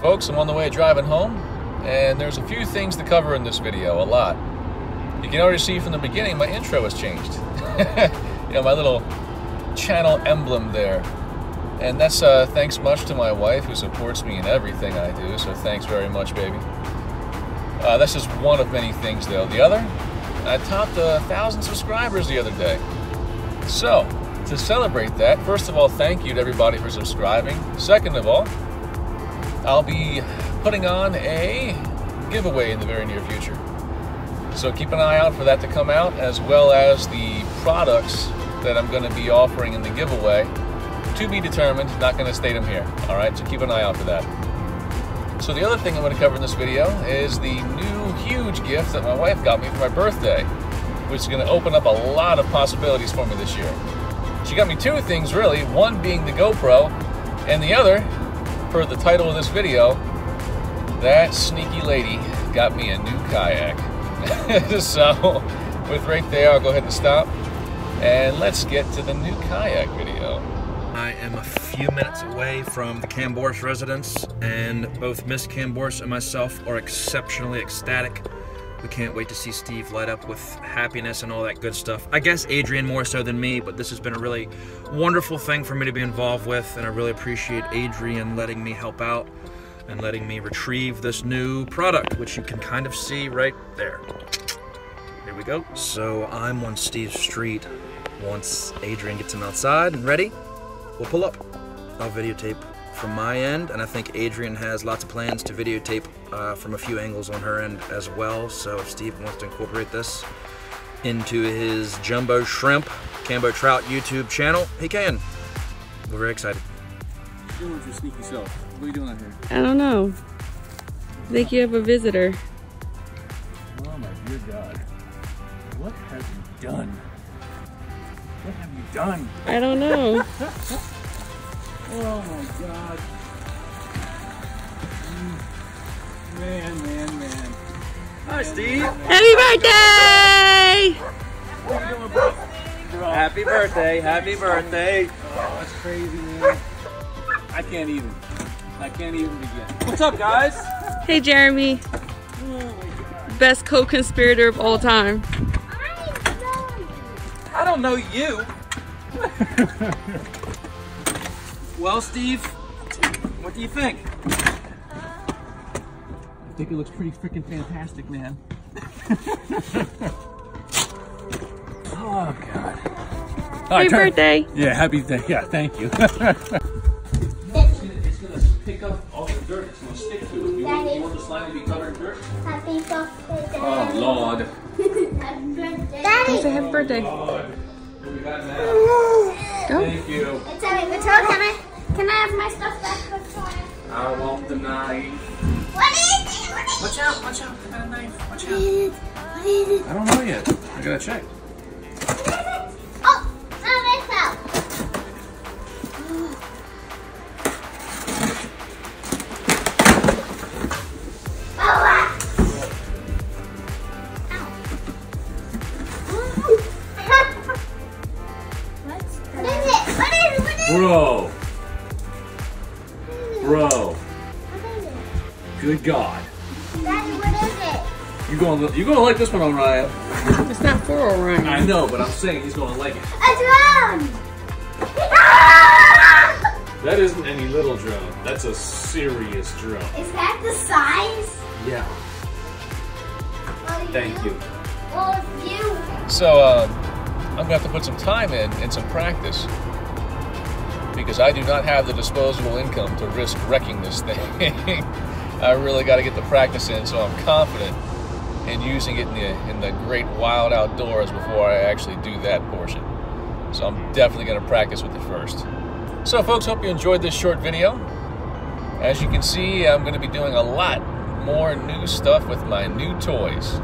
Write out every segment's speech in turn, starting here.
folks, I'm on the way driving home, and there's a few things to cover in this video, a lot. You can already see from the beginning my intro has changed. You know, my little channel emblem there. And that's thanks much to my wife, who supports me in everything I do, so thanks very much, baby. That's just one of many things, though. The other, I topped 1,000 subscribers the other day. So, to celebrate that, first of all, thank you to everybody for subscribing. Second of all, I'll be putting on a giveaway in the very near future. So keep an eye out for that to come out, as well as the products that I'm going to be offering in the giveaway. To be determined, not going to state them here. Alright, so keep an eye out for that. So the other thing I'm going to cover in this video is the new huge gift that my wife got me for my birthday, which is going to open up a lot of possibilities for me this year. She got me two things really, one being the GoPro, and the other, per the title of this video, that sneaky lady got me a new kayak. So, with right there, I'll go ahead and stop, and let's get to the new kayak video. I am a few minutes away from the Kambotrout residence, and both Miss Kambotrout and myself are exceptionally ecstatic. We can't wait to see Steve light up with happiness and all that good stuff. I guess Adrian more so than me, but this has been a really wonderful thing for me to be involved with, and I really appreciate Adrian letting me help out and letting me retrieve this new product, which you can kind of see right there. Here we go. So I'm on Steve's street. Once Adrian gets him outside and ready, we'll pull up. I'll videotape from my end, and I think Adrian has lots of plans to videotape from a few angles on her end as well. So if Steve wants to incorporate this into his Jumbo Shrimp Kambotrout YouTube channel, he can. We're very excited. What are you doing with your sneaky self? What are you doing out here? I don't know. I think you have a visitor. Oh my dear God. What have you done? What have you done? I don't know. Oh my God. Man. Hi, Steve. Happy birthday! What are you doing, bro? Happy birthday. Happy birthday. Oh, that's crazy, man. I can't even begin. What's up, guys? Hey, Jeremy. Oh my God. Best co-conspirator of all time. I don't know you. Well, Steve, what do you think? I think it looks pretty freaking fantastic, man. Oh God. Happy birthday. Yeah, happy day. Yeah, thank you. It's gonna pick up all the dirt. It's gonna stick to it. You want the slime to be covered in dirt? Happy birthday, Daddy. Oh Lord. Happy birthday. Daddy. Say happy birthday. Lord. What we got now? Go. Thank you. It's a can I have my stuff back for Troy? I won't deny. What is it? What is Watch out! Watch out! I got a knife. Watch out! it? What is it? I don't know yet. I gotta check. Oh, it fell. Bro. What is it? Good God. Daddy, what is it? You gonna like this one, Orion. It's not for Orion. I know, but I'm saying he's gonna like it. A drone! That isn't any little drone. That's a serious drone. Is that the size? Yeah. Well, Thank you. Well, you. So, I'm gonna have to put some time in and some practice, because I do not have the disposable income to risk wrecking this thing. I really got to get the practice in, so I'm confident in using it in the great wild outdoors before I actually do that portion. So I'm definitely going to practice with it first. So folks, hope you enjoyed this short video. As you can see, I'm going to be doing a lot more new stuff with my new toys,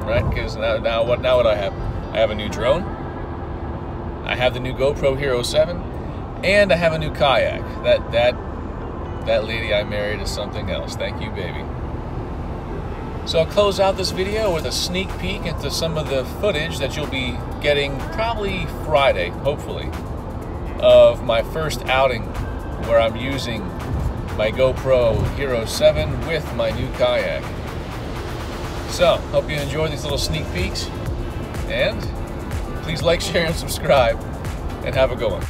right? Because now what I have? I have a new drone. I have the new GoPro Hero 7. And I have a new kayak. That lady I married is something else. Thank you, baby. So I'll close out this video with a sneak peek into some of the footage that you'll be getting probably Friday, hopefully, of my first outing where I'm using my GoPro Hero 7 with my new kayak. So, hope you enjoy these little sneak peeks, and please like, share, and subscribe, and have a good one.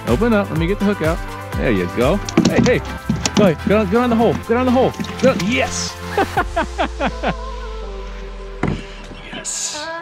Open up. Let me get the hook out. There you go. Hey, hey. Go ahead. Get on the hole. Get on the hole. Yes. Yes.